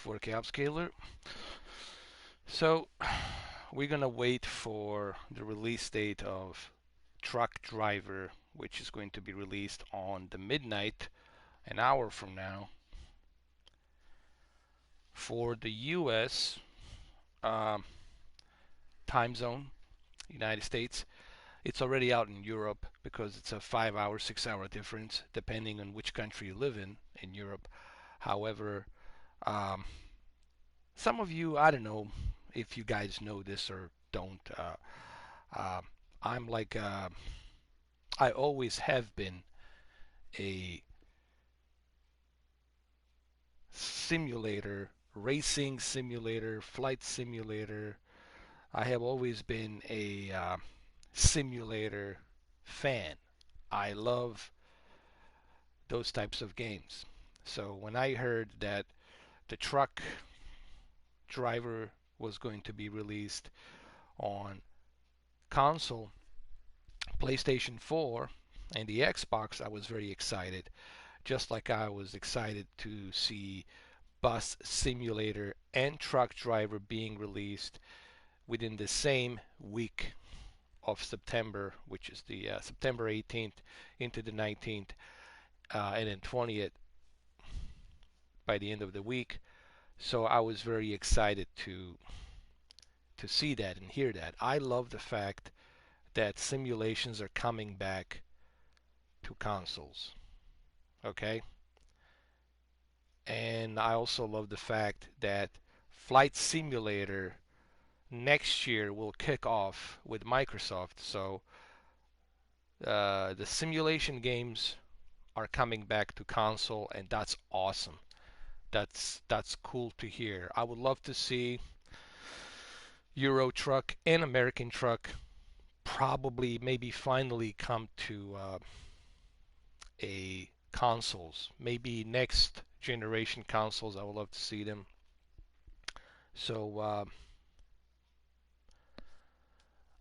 4K Upscaler. So we're gonna wait for the release date of Truck Driver, which is going to be released on the midnight, an hour from now. For the US time zone, United States, it's already out in Europe because it's a 5 hour, 6 hour difference depending on which country you live in Europe. However, um, some of you, I don't know if you guys know this or don't. Uh, I'm like, I always have been a simulator, racing simulator, flight simulator. I have always been a simulator fan. I love those types of games. So when I heard that the truck driver was going to be released on console, PlayStation 4, and the Xbox, I was very excited. Just like I was excited to see Bus Simulator and Truck Driver being released within the same week of September, which is the September 18th into the 19th, and then 20th by the end of the week. So I was very excited to see that and hear that. I love the fact that simulations are coming back to consoles. Okay? And I also love the fact that Flight Simulator next year will kick off with Microsoft. So the simulation games are coming back to console, and that's awesome. That's cool to hear. I would love to see Euro Truck and American Truck probably maybe finally come to a consoles. Maybe next generation consoles. I would love to see them. So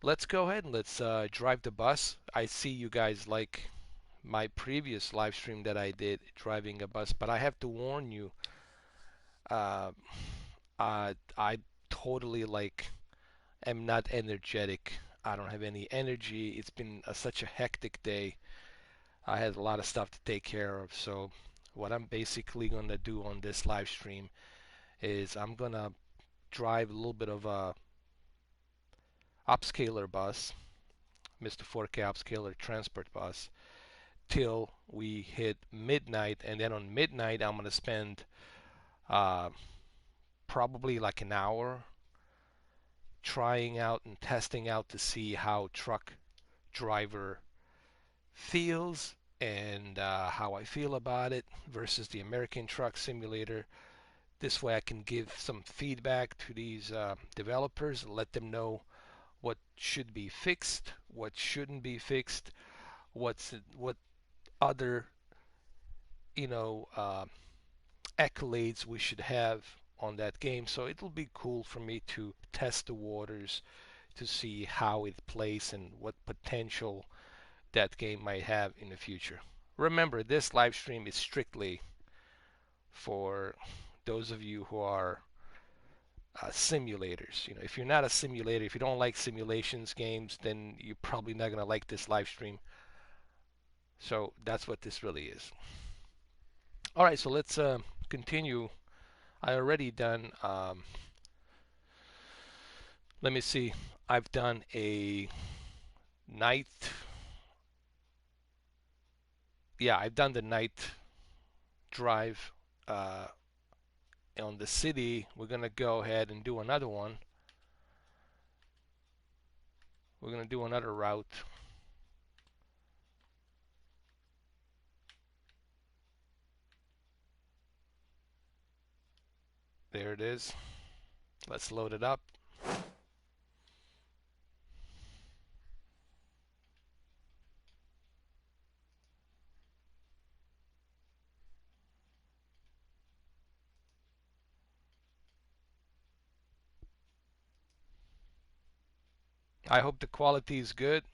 let's go ahead and let's drive the bus. I see you guys like my previous live stream that I did driving a bus, but I have to warn you, uh, I totally like am not energetic. I don't have any energy. It's been such a hectic day. I had a lot of stuff to take care of. So what I'm basically gonna do on this live stream is I'm gonna drive a little bit of a upscaler bus, Mr. 4K upscaler transport bus, till we hit midnight, and then on midnight I'm gonna spend uh, probably like an hour trying out and testing out to see how truck driver feels and how I feel about it versus the American Truck Simulator. This way I can give some feedback to these developers, let them know what should be fixed, what shouldn't be fixed, what other you know accolades we should have on that game. So it'll be cool for me to test the waters to see how it plays and what potential that game might have in the future. Remember, this live stream is strictly for those of you who are simulators. You know, if you're not a simulator, if you don't like simulations games, then you're probably not gonna like this live stream. So that's what this really is. All right, so let's continue. I already done. Let me see. I've done a night. Yeah, I've done the night drive on the city. We're gonna go ahead and do another one. We're gonna do another route. There it is. Let's load it up. I hope the quality is good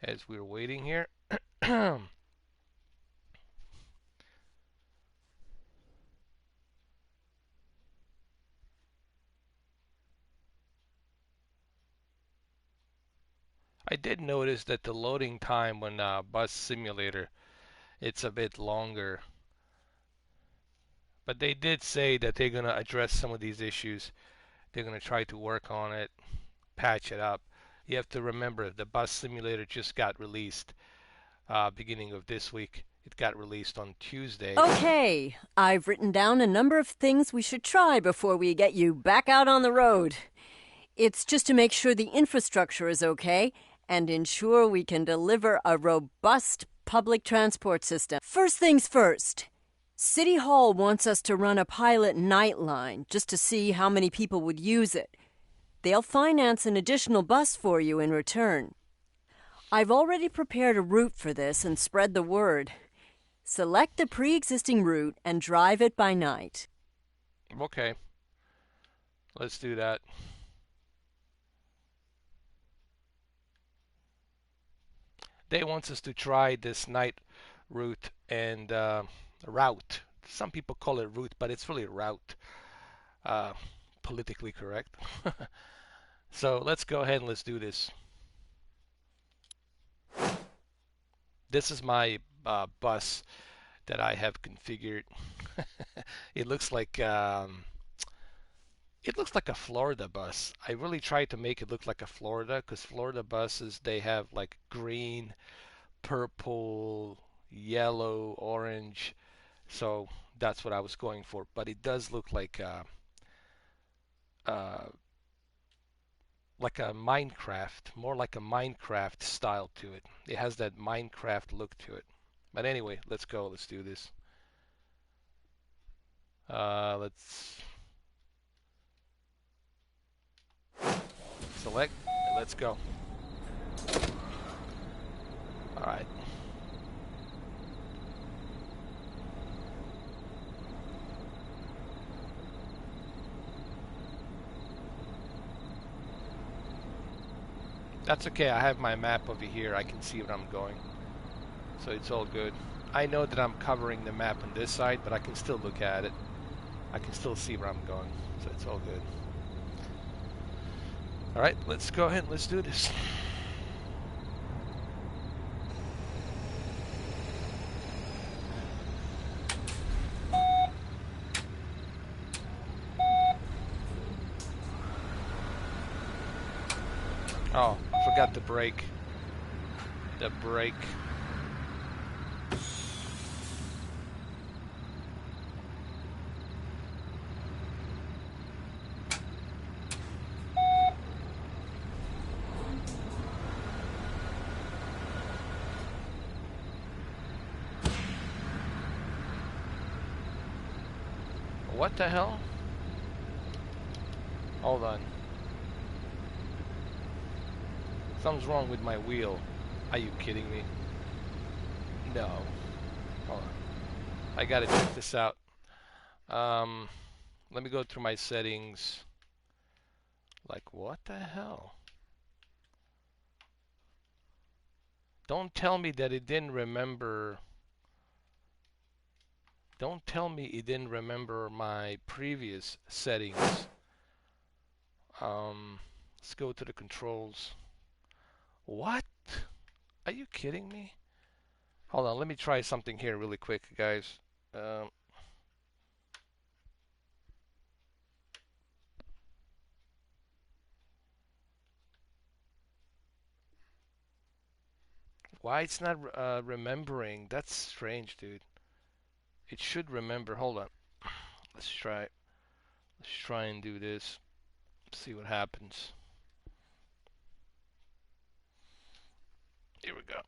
as we're waiting here. I did notice that the loading time when Bus Simulator, it's a bit longer. But they did say that they're going to address some of these issues. They're going to try to work on it, patch it up. You have to remember the Bus Simulator just got released beginning of this week. It got released on Tuesday. Okay, I've written down a number of things we should try before we get you back out on the road. It's just to make sure the infrastructure is okay and ensure we can deliver a robust public transport system. First things first. City Hall wants us to run a pilot night line just to see how many people would use it. They'll finance an additional bus for you in return. I've already prepared a route for this and spread the word. Select the pre-existing route and drive it by night. Okay, let's do that. They want us to try this night route and route. Some people call it route, but it's really route. Politically correct. So let's go ahead and let's do this. This is my bus that I have configured. It looks like a Florida bus. I really tried to make it look like a Florida because Florida buses they have like green, purple, yellow, orange. So that's what I was going for. But it does look like a Minecraft, more like a Minecraft style to it. It has that Minecraft look to it. But anyway, let's go. Let's do this. Let's select. Let's go. All right. That's okay. I have my map over here. I can see where I'm going. So it's all good. I know that I'm covering the map on this side, but I can still look at it. I can still see where I'm going. So it's all good. All right, let's go ahead and let's do this. Oh, I forgot the brake. The brake. What the hell? Hold on. Something's wrong with my wheel. Are you kidding me? No. Hold on. I gotta check this out. Let me go through my settings. Like, what the hell? Don't tell me that it didn't remember. Don't tell me it didn't remember my previous settings. Let's go to the controls. What? Are you kidding me? Hold on, let me try something here really quick, guys. Why it's not remembering? That's strange, dude. It should remember. Hold on. Let's try. Let's try and do this. See what happens. Here we go.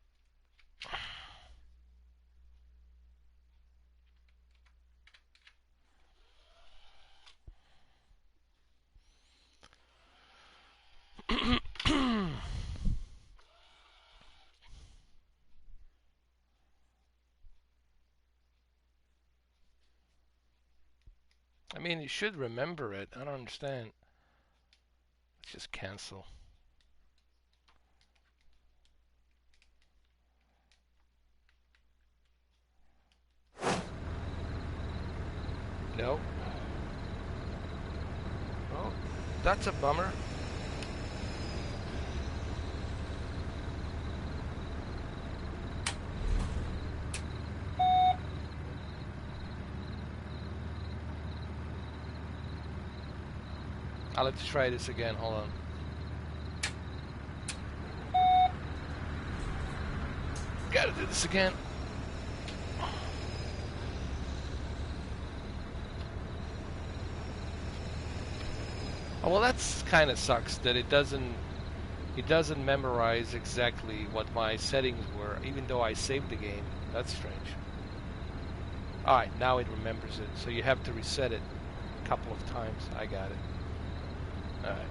I mean, you should remember it. I don't understand. Let's just cancel. No. Oh, that's a bummer. I'll have to try this again. Hold on. Gotta do this again. Oh, well, that's kind of sucks that it doesn't memorize exactly what my settings were, even though I saved the game. That's strange. Alright, now it remembers it, so you have to reset it a couple of times. I got it. Alright.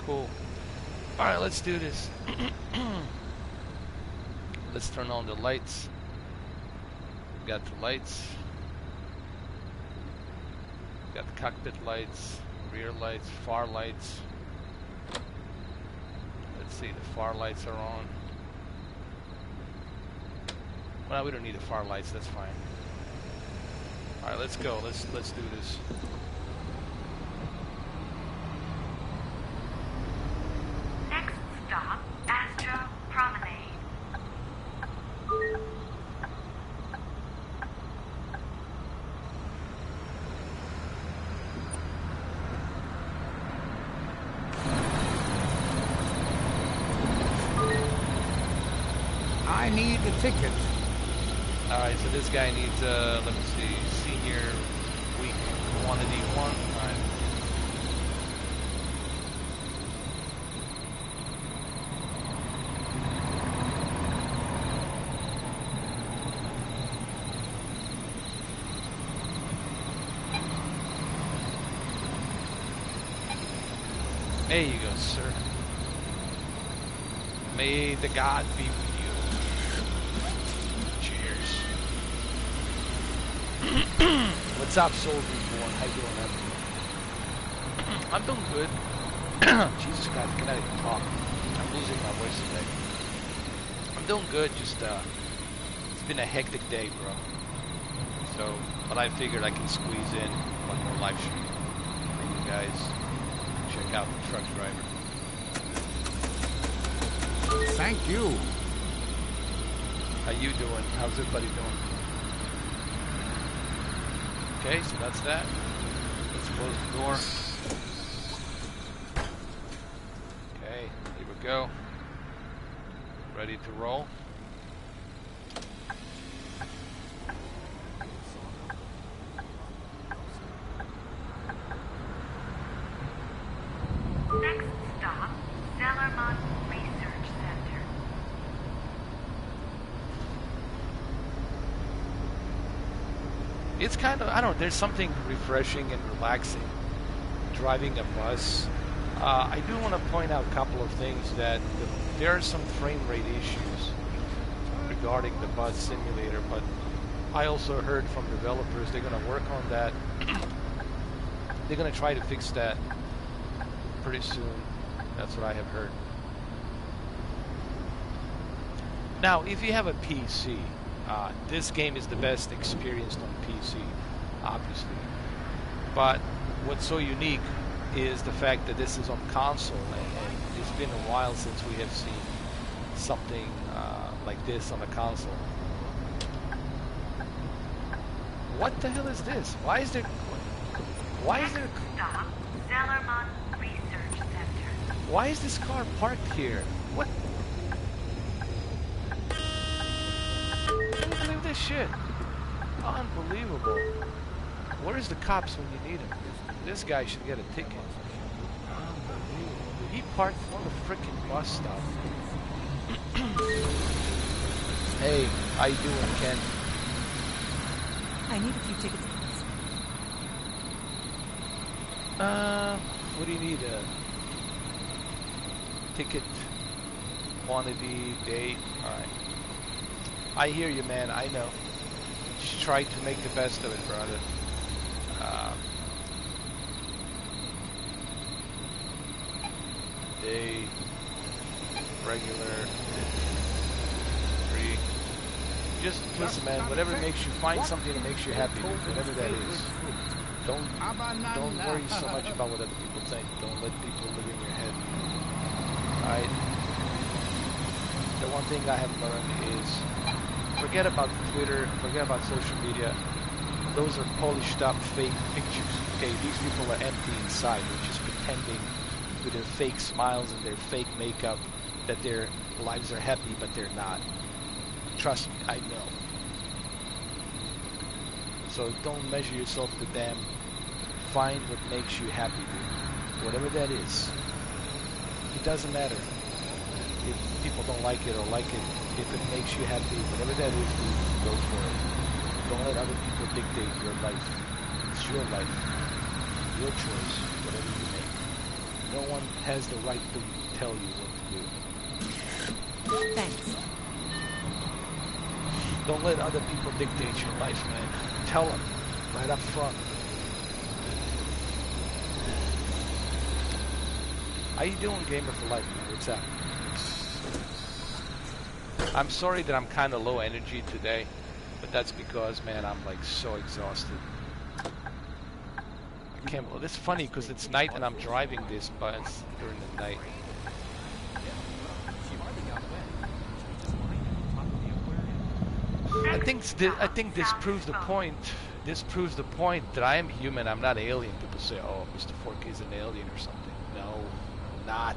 Cool. Alright, let's do this. Let's turn on the lights. Got the lights. Got the cockpit lights, rear lights, far lights. Let's see, the far lights are on. Well, we don't need the far lights, that's fine. Alright, let's go. Let's do this. Next stop, Astro Promenade. I need the ticket. Alright, so this guy needs, let me see, senior week quantity 1. Alright. There you go, sir. May the God be with you. Cheers. What's up, Soul Reborn? How you doing, man? I'm doing good. Jesus Christ, I cannot even talk. I'm losing my voice today. I'm doing good, just, it's been a hectic day, bro. So, but I figured I can squeeze in one more live stream for you guys. Check out the truck driver. Thank you. How you doing? How's everybody doing? Okay, so that's that. Let's close the door. Okay, here we go. Ready to roll. Next stop, Zellerman Research Center. It's kind of, I don't know, there's something refreshing and relaxing driving a bus. I do want to point out a couple of things that there are some frame rate issues regarding the bus simulator, but I also heard from developers they're going to work on that. They're going to try to fix that pretty soon. That's what I have heard. Now, if you have a PC, this game is the best experienced on PC, obviously. But what's so unique is the fact that this is on console, and it's been a while since we have seen something like this on a console. What the hell is this? Why is there... Stop, Zellerman Research Center. Why is this car parked here? What? I can't believe this shit. Unbelievable. Where's the cops when you need them? This guy should get a ticket. Unbelievable. He parked on the freaking bus stop. Hey, how you doing, Ken? I need a few tickets, please. What do you need? A ticket, quantity, date? Alright. I hear you, man. I know. Just try to make the best of it, brother. Day, regular, free. Just listen, man. Whatever makes you find something that makes you happy, whatever that is. Don't worry so much about what other people think. Don't let people live in your head. Alright? The one thing I have learned is forget about Twitter, forget about social media. those are polished up fake pictures. Okay, these people are empty inside. They're just pretending with their fake smiles and their fake makeup that their lives are happy, but they're not. Trust me, I know. So don't measure yourself to them. Find what makes you happy, dude. Whatever that is. It doesn't matter if people don't like it or like it. If it makes you happy, whatever that is, dude, go for it. Don't let other people dictate your life. It's your life. Your choice, whatever you make. No one has the right to tell you what to do. Thanks. Don't let other people dictate your life, man. Tell them right up front. How you doing, Gamer for Life, man? What's up? I'm sorry that I'm kind of low energy today, but that's because, man, I'm like so exhausted. I can't. Well, it's funny because it's night and I'm driving this, but it's during the night. I think this proves the point. This proves the point that I am human. I'm not alien. People say, "Oh, Mr. Forky is an alien or something." No, I'm not.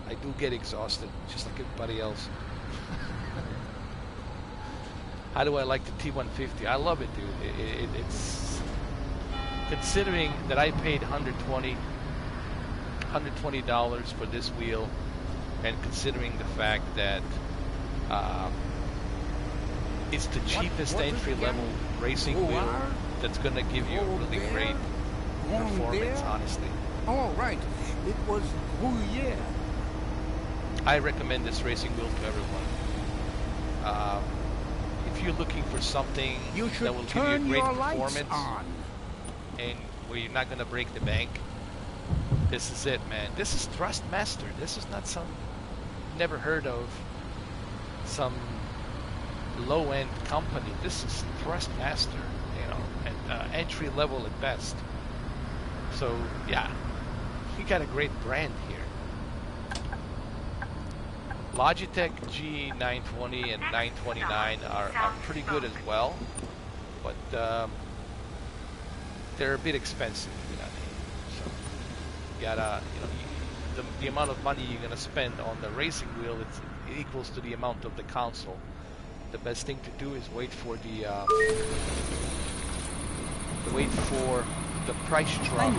I do get exhausted, just like everybody else. How do I like the T150? I love it, dude. It's considering that I paid $120 for this wheel, and considering the fact that it's the cheapest entry-level racing wheel that's going to give you a really great performance, honestly. Oh, right. It was, oh, yeah. I recommend this racing wheel to everyone. If you're looking for something that will give you a great performance and where you're not going to break the bank, this is it, man. This is Thrustmaster. This is not some, never heard of, some low-end company. This is Thrustmaster, you know, and entry level at best. So yeah, you got a great brand here. Logitech G920 and 929 are pretty good as well, but they're a bit expensive. You know, so you gotta, you know, the amount of money you're gonna spend on the racing wheel, it equals to the amount of the console. The best thing to do is wait for the price drop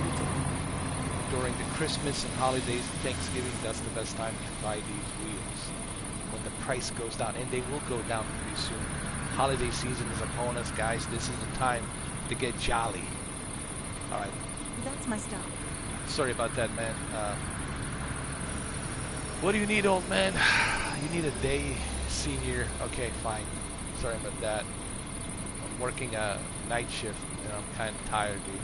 during the Christmas and holidays and Thanksgiving. That's the best time to buy these wheels, when the price goes down, and they will go down pretty soon. Holiday season is upon us, guys. This is the time to get jolly. All right. That's my stop. Sorry about that, man. What do you need, old man? You need a day, senior. Okay, fine. Sorry about that. I'm working a night shift, and I'm kind of tired, dude.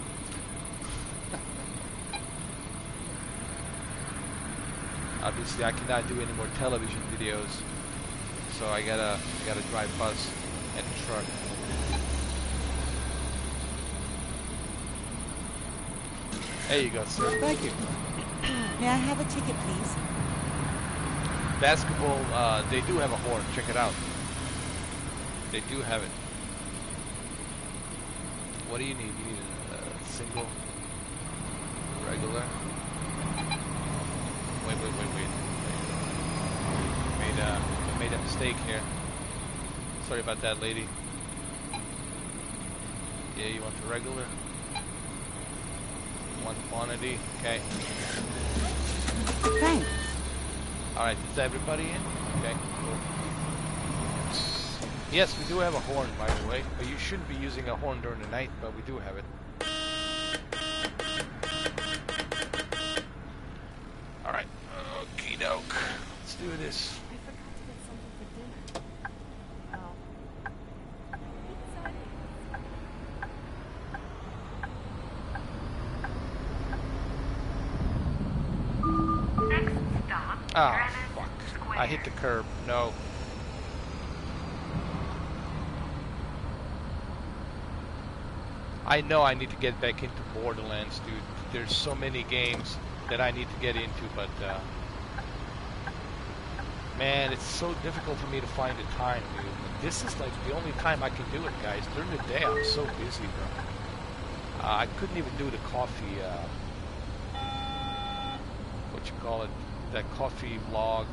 Obviously, I cannot do any more television videos, so I gotta drive bus and truck. There you go, sir. Thank you. May I have a ticket, please? Basketball, they do have a horn. Check it out. They do have it. What do you need? You need a single, regular. Wait. Made a mistake here. Sorry about that, lady. Yeah, you want the regular? One quantity, okay. Thanks. Alright, is everybody in? Okay, cool. Yes, we do have a horn, by the way. But you shouldn't be using a horn during the night, but we do have it. Alright, okie doke. Let's do this. I forgot to get something for dinner. Oh. Next stop, Ah, Granite fuck. Square. I hit the curb. No. I know I need to get back into Borderlands, dude. There's so many games that I need to get into, but Man, it's so difficult for me to find the time, dude. This is like the only time I can do it, guys. During the day, I'm so busy, bro. I couldn't even do the coffee, what you call it, that coffee vlog.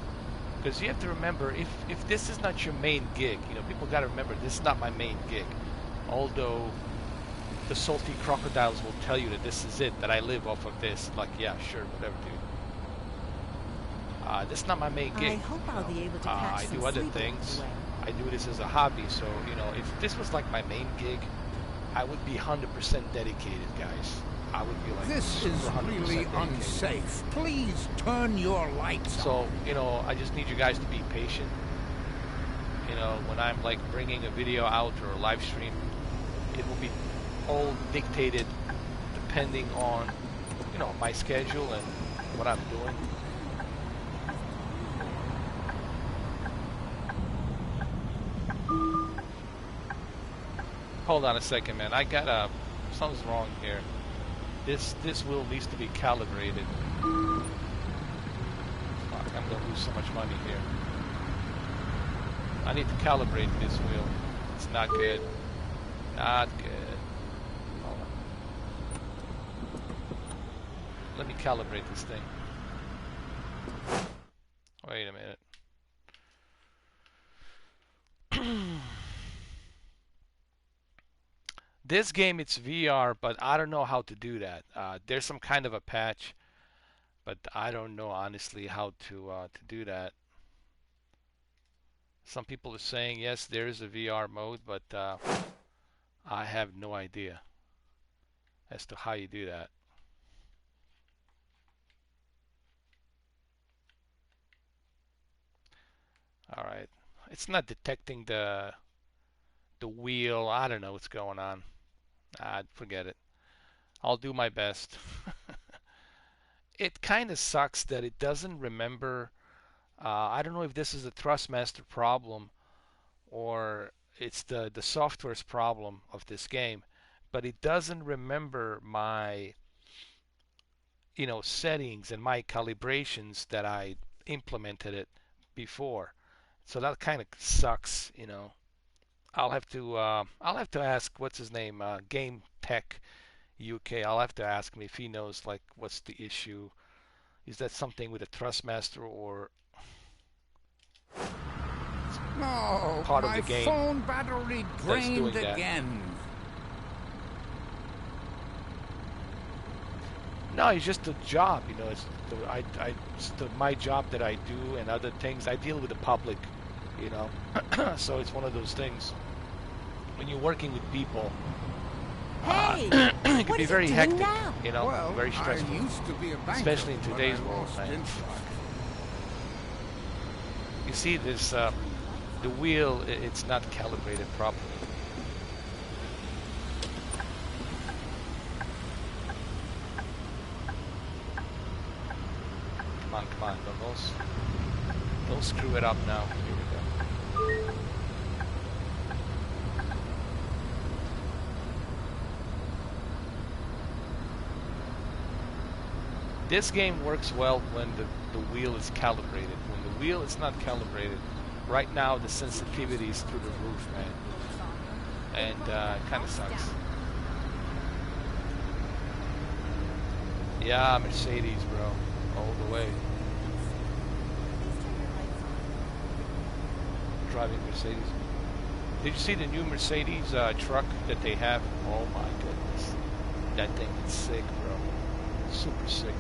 Because you have to remember, if this is not your main gig, you know, people got to remember, this is not my main gig. Although the salty crocodiles will tell you that this is it, that I live off of this. Like, yeah, sure, whatever, dude. This is not my main gig. I hope I'll be able to catch I some do other sleep along things. the way. I do this as a hobby, so, you know, if this was like my main gig, I would be 100% dedicated, guys. I would be like, This is 100% really dedicated. unsafe. Please turn your lights on. So, you know, I just need you guys to be patient. You know, when I'm like bringing a video out or a live stream, it will be all dictated depending on, you know, my schedule and what I'm doing. Hold on a second, man. I got something's wrong here. This wheel needs to be calibrated. Fuck, I'm gonna lose so much money here. I need to calibrate this wheel. It's not good. Not good. Hold on. Let me calibrate this thing. Wait a minute. This game, it's VR, but I don't know how to do that. There's some kind of a patch, but I don't know honestly how to do that. Some people are saying yes, there is a VR mode, but I have no idea as to how you do that. All right, it's not detecting the wheel. I don't know what's going on. Forget it. I'll do my best. It kind of sucks that it doesn't remember. I don't know if this is a Thrustmaster problem or it's the software's problem of this game, but it doesn't remember my, you know, settings and my calibrations that I implemented it before. So that kind of sucks, you know. I'll have to ask what's his name, Game Tech UK. I'll have to ask him if he knows like what's the issue. Is that something with a Thrustmaster or No, part of my the game phone battery that's doing drained that? again. No, it's just a job, you know. It's my job that I do and other things. I deal with the public, you know. So it's one of those things. When you're working with people, Hey, it can what be is very it doing hectic, now? you know, Well, very stressful. I used to be a banker, Especially in but today's I world, lost man. interest. You see this, the wheel, it's not calibrated properly. Come on, don't screw it up now. Here we go. This game works well when the wheel is calibrated. When the wheel is not calibrated, right now the sensitivity is through the roof, man. And it kind of sucks. Yeah, Mercedes, bro. All the way. Driving Mercedes. Did you see the new Mercedes truck that they have? Oh my goodness. That thing is sick, bro. Super sick.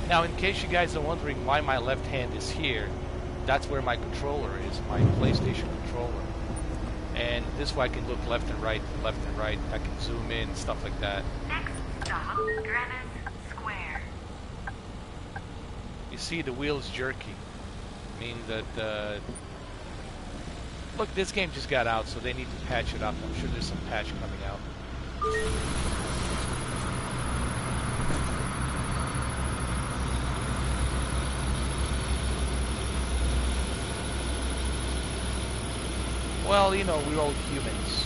Now, in case you guys are wondering why my left hand is here, that's where my controller is, my PlayStation controller. And this way I can look left and right. I can zoom in, stuff like that. Next stop, Granite Square. You see the wheel's jerky. Means that, look, this game just got out, so they need to patch it up. I'm sure there's some patch coming out. Well, you know, we're all humans.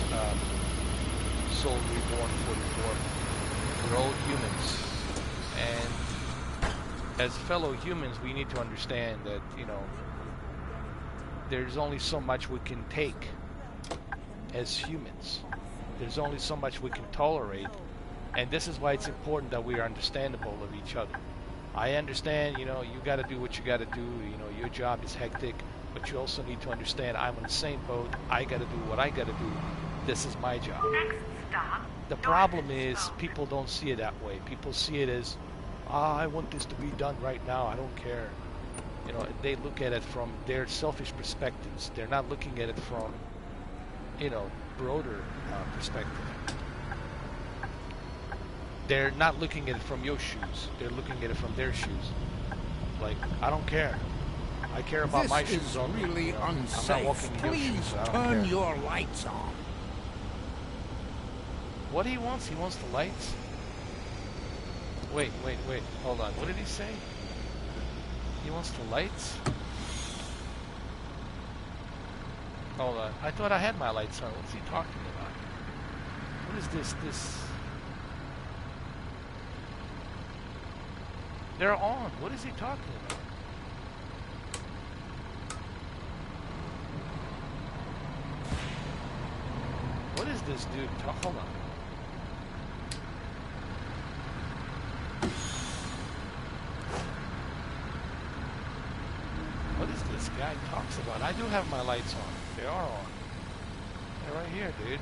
soul reborn 44. We're all humans. And as fellow humans, we need to understand that, you know, there's only so much we can take as humans. There's only so much we can tolerate. And this is why it's important that we are understandable of each other. I understand, you know, you got to do what you got to do. You know, your job is hectic, but you also need to understand I'm on the same boat. I got to do what I got to do. This is my job. Next stop. The problem is people don't see it that way. People see it as, I want this to be done right now. I don't care. You know, they look at it from their selfish perspectives. They're not looking at it from, you know, broader perspective. They're not looking at it from your shoes. They're looking at it from their shoes. Like, I don't care. I care about my shoes This is only. really You know, I'm unsafe. not walking in your Please shoes. So I don't turn care. your lights on. What he wants? He wants the lights? Wait. Hold on. What did he say? He wants the lights? Hold on. I thought I had my lights on. What's he talking about? What is this? They're on. What is he talking about? What is this dude talking? Hold on. What is this guy talks about? I do have my lights on. They are on. They're right here, dude.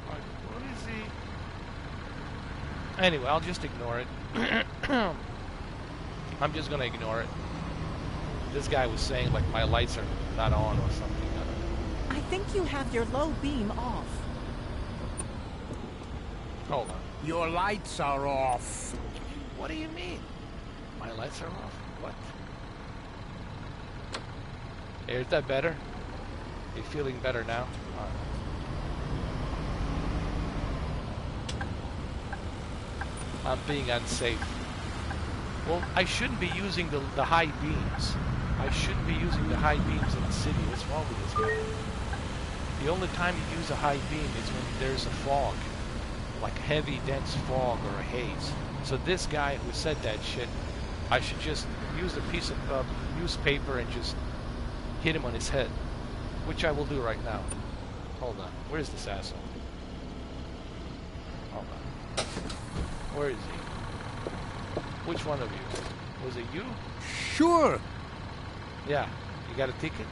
Like, what is he? Anyway, I'll just ignore it. I'm just gonna ignore it. This guy was saying like my lights are not on or something. I don't know. I think you have your low beam off. Hold on. Your lights are off. What do you mean? My lights are off? What? Hey, is that better? You feeling better now? Alright. I'm being unsafe. Well, I shouldn't be using the high beams. I shouldn't be using the high beams in the city. What's wrong with this guy? The only time you use a high beam is when there's a fog. Like heavy, dense fog or a haze. So this guy who said that shit, I should just use a piece of newspaper and just hit him on his head. Which I will do right now. Hold on. Where's this asshole? Hold on. Where is he? Which one of you? Was it you? Sure. Yeah. You got a ticket?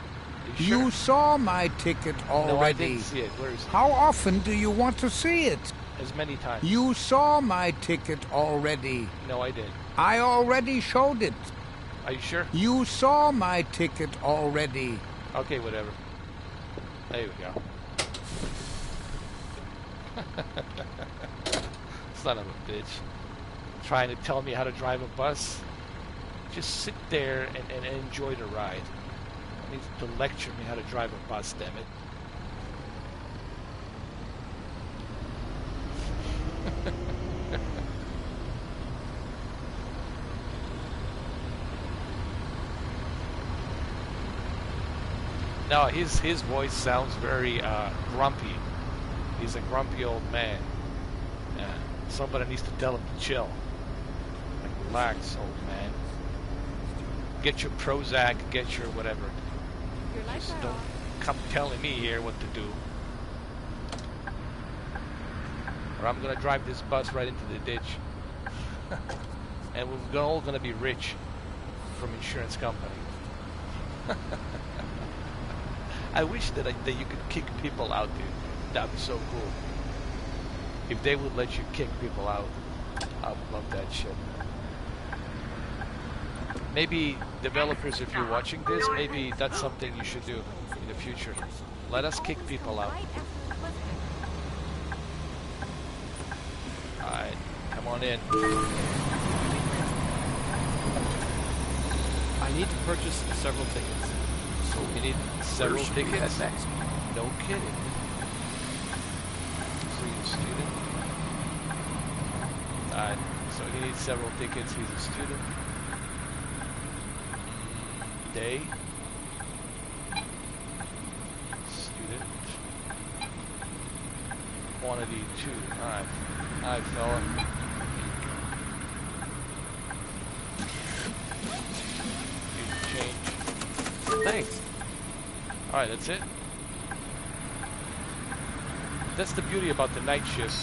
You sure? You saw my ticket already. No, I didn't see it. Where is it? How often do you want to see it? As many times. You saw my ticket already. No, I did. I already showed it. Are you sure? You saw my ticket already. Okay, whatever. There we go. Son of a bitch. Trying to tell me how to drive a bus. Just sit there and enjoy the ride. He needs to lecture me how to drive a bus, damn it. No, his voice sounds very grumpy. He's a grumpy old man. Somebody needs to tell him to chill. Like, relax, old man. Get your Prozac, get your whatever. Just don't come telling me here what to do. Or I'm gonna drive this bus right into the ditch. And we're all gonna be rich from insurance company. I wish that you could kick people out, dude. That'd be so cool. If they would let you kick people out, I would love that shit. Maybe developers, if you're watching this, maybe that's something you should do in the future. Let us kick people out. Alright, come on in. I need to purchase several tickets. So we need several tickets? Next. No kidding. So you're a student? Alright, so he needs several tickets. He's a student. Day. quantity 2. Alright. Alright, fella. Change. Thanks. Alright, that's it. That's the beauty about the night shift.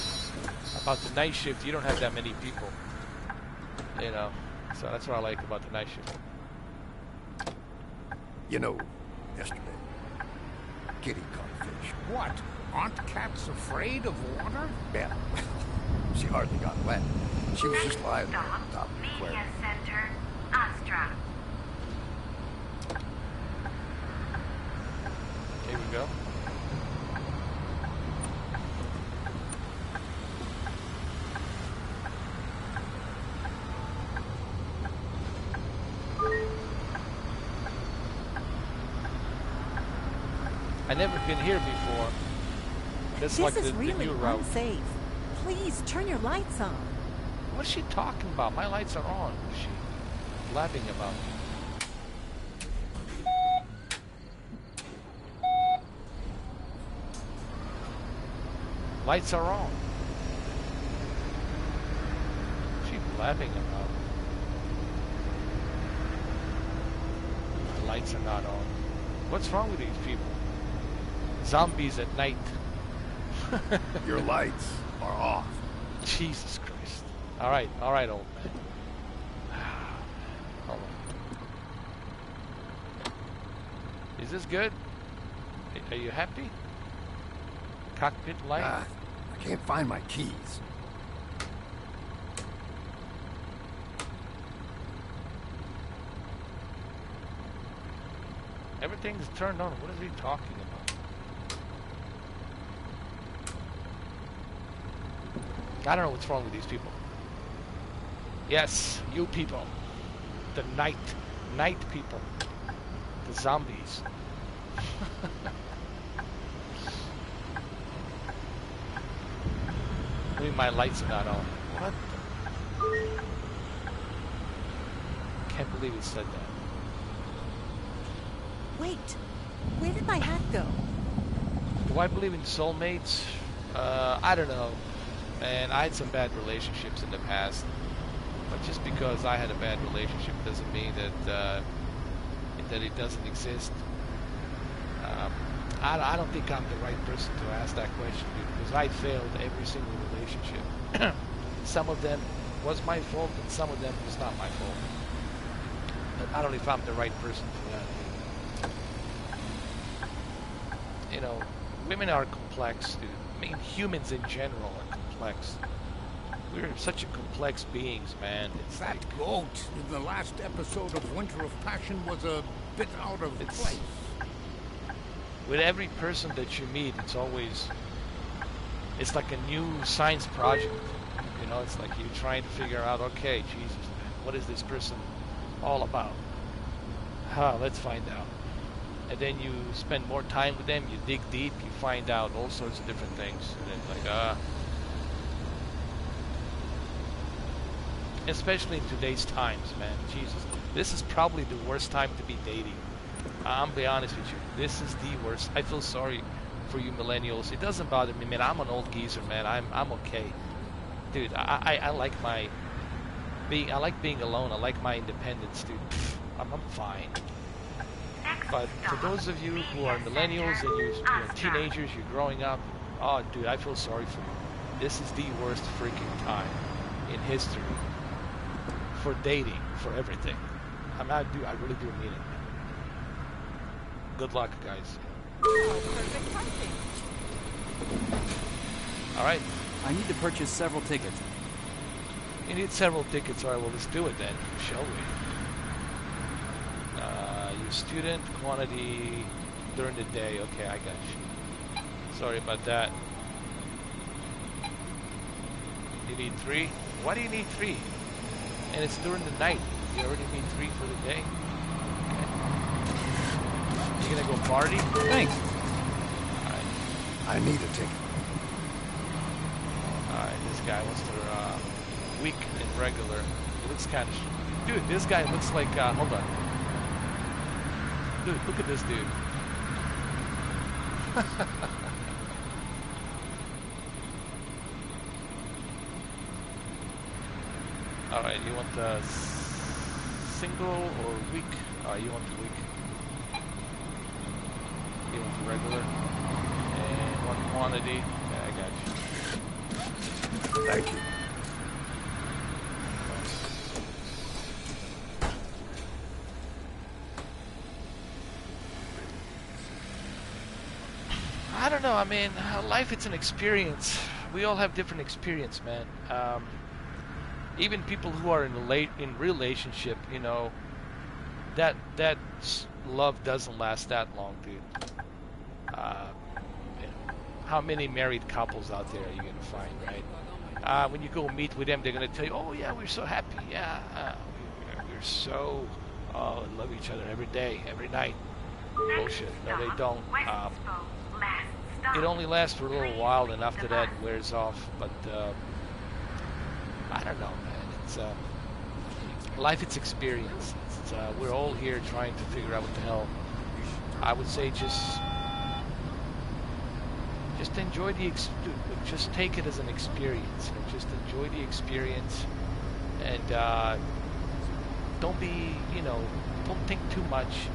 About the night shift, you don't have that many people. You know, so that's what I like about the night shift. You know, yesterday, kitty caught fish. What? Aren't cats afraid of water? Yeah, she hardly got wet. She was just lying there on top Stop. of the Media aquarium. Center, Astra. Here we go. I've never been here before. That's This like is the really new route. unsafe. Please turn your lights on. What's she talking about? My lights are on. What's she blabbing about? Lights are on. What's she blabbing about? My lights are not on. What's wrong with these people? Zombies at night. Your lights are off. Jesus Christ. Alright, old man. Hold on. Is this good? Are you happy? Cockpit light? I can't find my keys. Everything's turned on. What is he talking about? I don't know what's wrong with these people. Yes, you people. The night people. The zombies. Maybe my lights are not on. What? Can't believe it said that. Wait, where did my hat go? Do I believe in soulmates? I don't know. Man, I had some bad relationships in the past. But just because I had a bad relationship doesn't mean that it doesn't exist. I don't think I'm the right person to ask that question, because I failed every single relationship. Some of them was my fault, and some of them was not my fault. But I don't know if I'm the right person for that. You know, women are complex, dude. I mean, humans in general are complex. We're such a complex beings, man. It's That like, goat in the last episode of Winter of Passion was a bit out of place. with every person that you meet, it's like a new science project. You know, it's like you're trying to figure out, okay, Jesus, what is this person all about? Let's find out. And then you spend more time with them, you dig deep, you find out all sorts of different things. And then like, especially in today's times, man. Jesus, this is probably the worst time to be dating. I'm be honest with you. This is the worst. I feel sorry for you millennials. It doesn't bother me, man. I'm an old geezer, man. I'm okay, dude. I like being alone. I like my independence, dude. I'm fine. But to those of you who are millennials and you're teenagers, you're growing up, oh, dude, I feel sorry for you. This is the worst freaking time in history for dating, for everything. I really do mean it. Good luck, guys. All right. I need to purchase several tickets. You need several tickets. All right, well, let's do it then, shall we? Your student quantity during the day. Okay, I got you. Sorry about that. You need 3? Why do you need 3? And it's during the night. You already need 3 for the day. Okay. You gonna go party? Thanks. Alright. I need a ticket. Alright, this guy wants to weak and regular. He looks kind of... Dude, this guy looks like... hold on. Dude, look at this dude. Alright, you want the single or weak? You want the weak. You want the regular. And one quantity. Yeah, I got you. Thank you. I don't know, I mean, life it's an experience. We all have different experience, man. Even people who are in relationship, you know, that love doesn't last that long, dude. You know, how many married couples out there are you gonna find, right? When you go meet with them, they're gonna tell you, "Oh yeah, we're so happy. Yeah, we're so love each other every day, every night." Bullshit. No, they don't. It only lasts for a little while, and after that it wears off. But I don't know, man. It's life. It's experience. We're all here trying to figure out what the hell. I would say just enjoy just take it as an experience. Just enjoy the experience, and don't be, you know, don't think too much.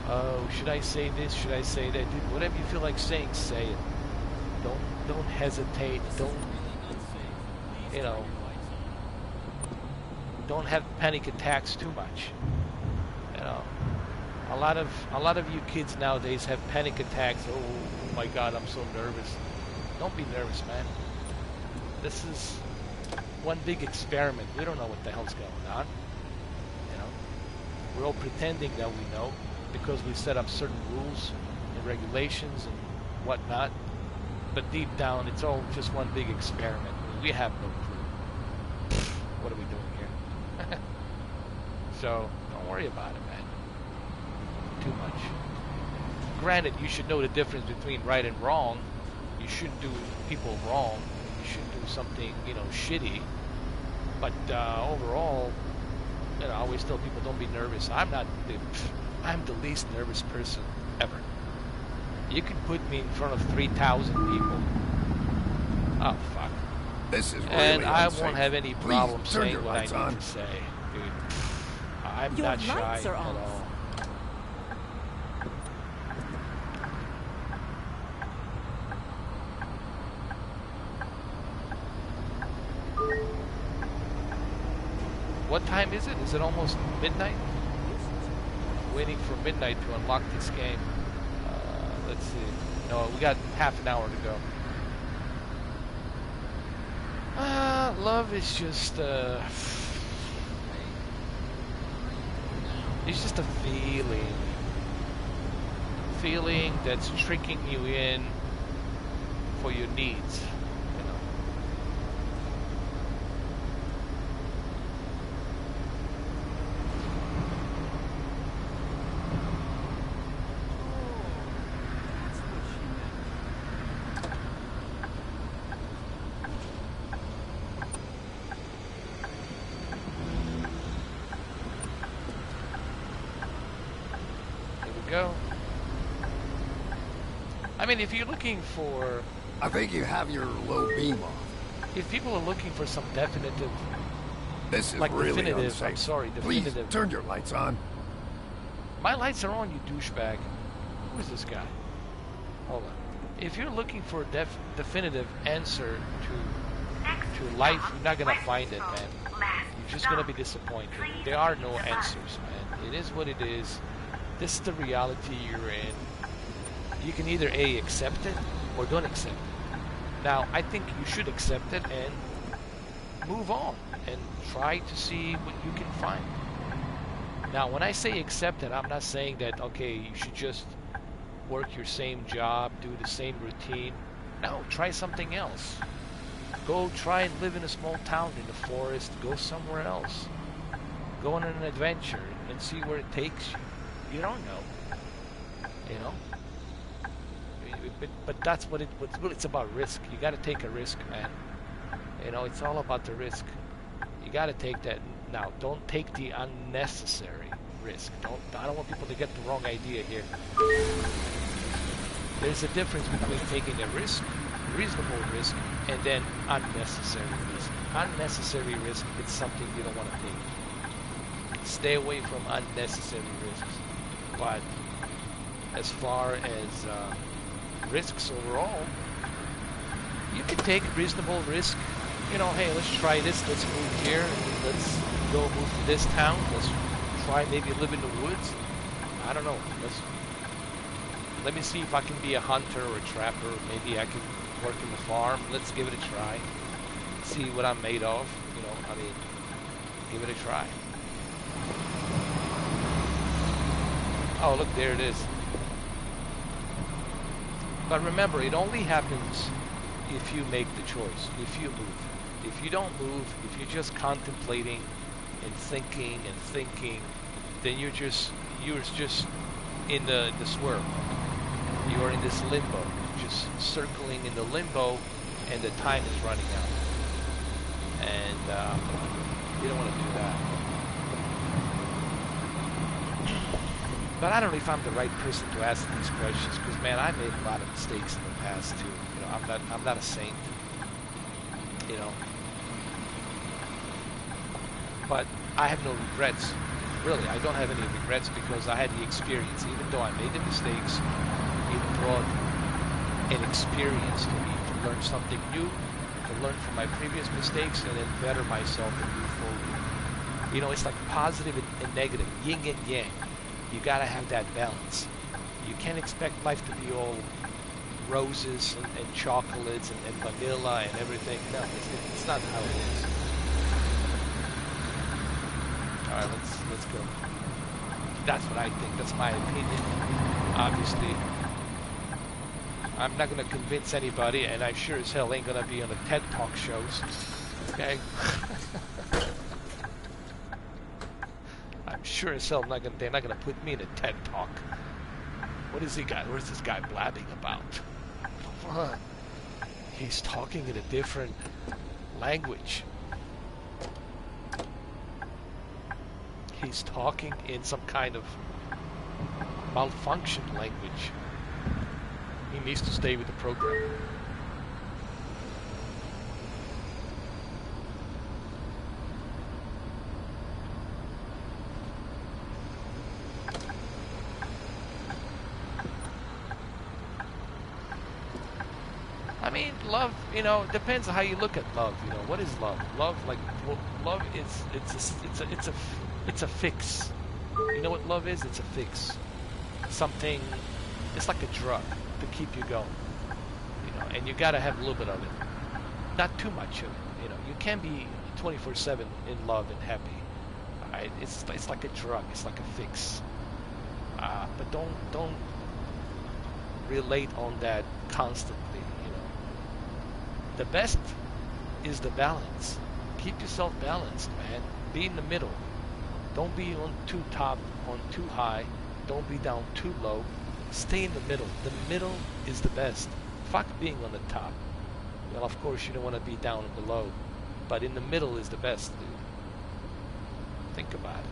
Oh, should I say this? Should I say that? Dude, whatever you feel like saying, say it. Don't hesitate. Don't, you know, don't have panic attacks too much. You know, a lot of you kids nowadays have panic attacks. Oh my God, I'm so nervous. Don't be nervous, man. This is one big experiment. We don't know what the hell's going on. You know, we're all pretending that we know, because we set up certain rules and regulations and whatnot, but deep down it's all just one big experiment. We have no clue. What are we doing here? So don't worry about it, man, too much. Granted, you should know the difference between right and wrong. You shouldn't do people wrong. You shouldn't do something, you know, shitty. But overall, you know, I always tell people, don't be nervous. I'm the least nervous person ever. You could put me in front of 3,000 people. Oh, fuck. This is really and I unsafe. won't have any Please problem turn saying your what I lights need on. to say, dude. I'm Your not shy lights are at off. all. What time is it? Is it almost midnight? Waiting for midnight to unlock this game. Let's see. No, we got half an hour to go. Love is just it's just a feeling that's tricking you in for your needs. You know. Go. I mean, if you're looking for... I think you have your low beam on. If people are looking for some definitive... This is like really definitive, unsafe. I'm sorry, Please definitive... turn your lights on. My lights are on, you douchebag. Who is this guy? Hold on. If you're looking for a definitive answer to life, you're not going to find it, man. You're just going to be disappointed. There are no answers, man. It is what it is. This is the reality you're in. You can either A, accept it, or don't accept it. Now, I think you should accept it and move on and try to see what you can find. Now, when I say accept it, I'm not saying that, okay, you should just work your same job, do the same routine. No, try something else. Go try and live in a small town in the forest. Go somewhere else. Go on an adventure and see where it takes you. You don't know, you know. But that's what it's about. Risk. You got to take a risk, man. You know, it's all about the risk. You got to take that. Now, don't take the unnecessary risk. I don't want people to get the wrong idea here. There's a difference between taking a risk, reasonable risk, and then unnecessary risk. unnecessary risk, it's something you don't want to take. Stay away from unnecessary risks. But as far as risks overall, you can take reasonable risk. You know, hey, let's try this. Let's move here. Let's go move to this town. Let's try maybe live in the woods. I don't know. Let me see if I can be a hunter or a trapper. Maybe I can work in the farm. Let's give it a try. See what I'm made of. You know, I mean, give it a try. Oh, look, there it is. But remember, it only happens if you make the choice, if you move. If you don't move, if you're just contemplating and thinking, then you're just in the swirl. You are in this limbo, just circling in the limbo, and the time is running out. And you don't want to do that. But I don't know if I'm the right person to ask these questions, because man, I made a lot of mistakes in the past too. You know, I'm not a saint. You know, but I have no regrets. Really, I don't have any regrets because I had the experience. Even though I made the mistakes, it brought an experience to me to learn something new, to learn from my previous mistakes, and then better myself and move forward. You know, it's like positive and negative, yin and yang. You gotta have that balance. You can't expect life to be all roses and chocolates and vanilla and everything. No, it's not how it is. All right, let's go. That's what I think. That's my opinion. Obviously, I'm not gonna convince anybody, and I sure as hell ain't gonna be on the TED Talk shows. Okay. I'm sure as hell they're not gonna put me in a TED Talk. What is he got? Where's this guy blabbing about? He's talking in a different language. He's talking in some kind of malfunctioned language. He needs to stay with the program. I mean, love, you know, depends on how you look at love. You know, what is love? Love, like, well, love is it's a fix. You know what love is? It's a fix. Something. It's like a drug to keep you going. You know, and you gotta have a little bit of it, not too much of it. You know, you can be 24/7 in love and happy. All right, it's like a drug. It's like a fix. But don't relate on that constantly. The best is the balance. Keep yourself balanced, man. Be in the middle. Don't be on too top, on too high. Don't be down too low. Stay in the middle. The middle is the best. Fuck being on the top. Well, of course, you don't want to be down and below. But in the middle is the best, dude. Think about it.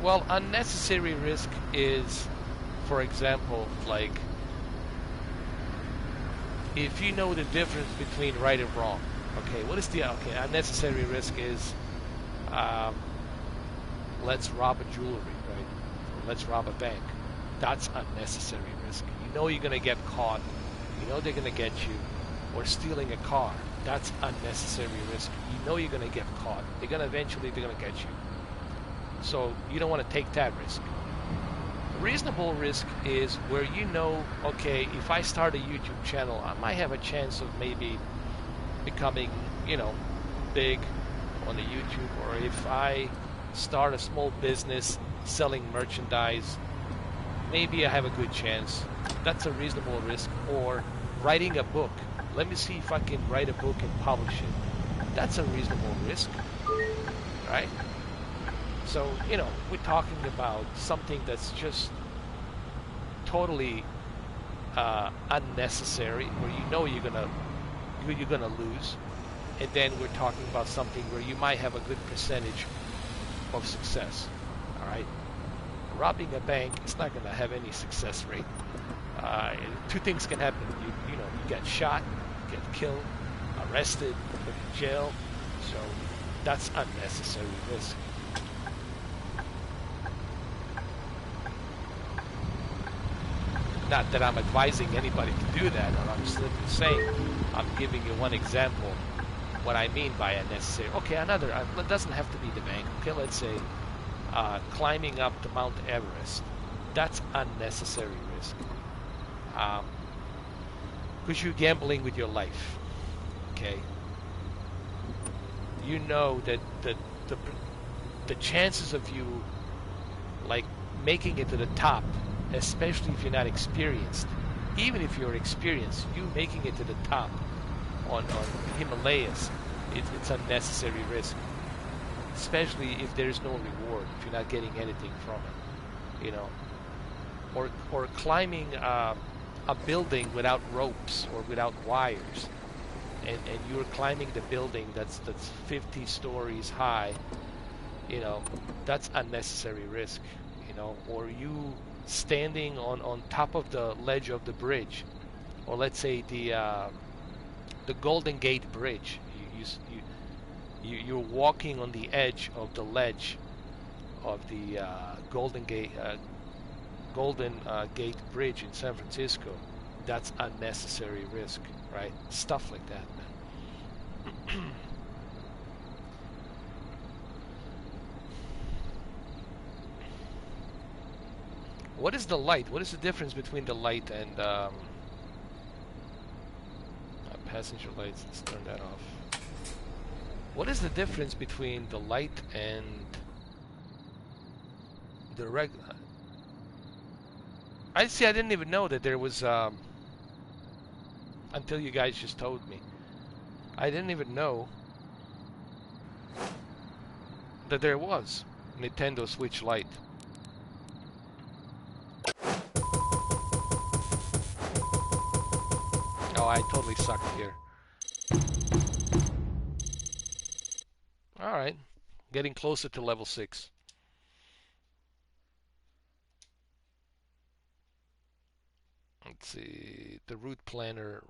Well, unnecessary risk is, for example, like if you know the difference between right and wrong. Okay, what is the unnecessary risk is let's rob a jewelry, right? Or let's rob a bank. That's unnecessary risk. You know you're gonna get caught. You know they're gonna get you. Or stealing a car. That's unnecessary risk. You know you're gonna get caught. They're gonna get you. So you don't want to take that risk. Reasonable risk is where you know, okay, if I start a YouTube channel, I might have a chance of maybe becoming, you know, big on the YouTube. Or if I start a small business selling merchandise, maybe I have a good chance. That's a reasonable risk. Or writing a book. Let me see if I can write a book and publish it. That's a reasonable risk, right? So, you know, we're talking about something that's just totally unnecessary, where you know you're gonna lose, and then we're talking about something where you might have a good percentage of success. All right, robbing a bank is not gonna have any success rate. Two things can happen. You know, you get shot, you get killed, arrested, put in jail. So that's unnecessary risk. Not that I'm advising anybody to do that, or I'm simply saying I'm giving you one example what I mean by unnecessary. Okay, another, it doesn't have to be the bank. Okay, let's say climbing up to Mount Everest. That's unnecessary risk. Because you're gambling with your life. Okay? You know that the chances of you like making it to the top, especially if you're not experienced, even if you're experienced, you making it to the top on Himalayas, it's unnecessary risk, especially if there's no reward, if you're not getting anything from it, you know, or climbing a building without ropes or without wires, and you're climbing the building that's 50 stories high, you know, that's unnecessary risk, you know, or you standing on top of the ledge of the bridge, or let's say the Golden Gate Bridge. You're walking on the edge of the ledge of the Golden Gate Bridge in San Francisco. That's unnecessary risk, right? Stuff like that, man. What is the light? What is the difference between the light and passenger lights? Let's turn that off. What is the difference between the light and the regular? I see. I didn't even know that there was until you guys just told me. I didn't even know that there was Nintendo Switch Lite. Oh, I totally sucked here. Alright. Getting closer to level 6. Let's see. The route planner.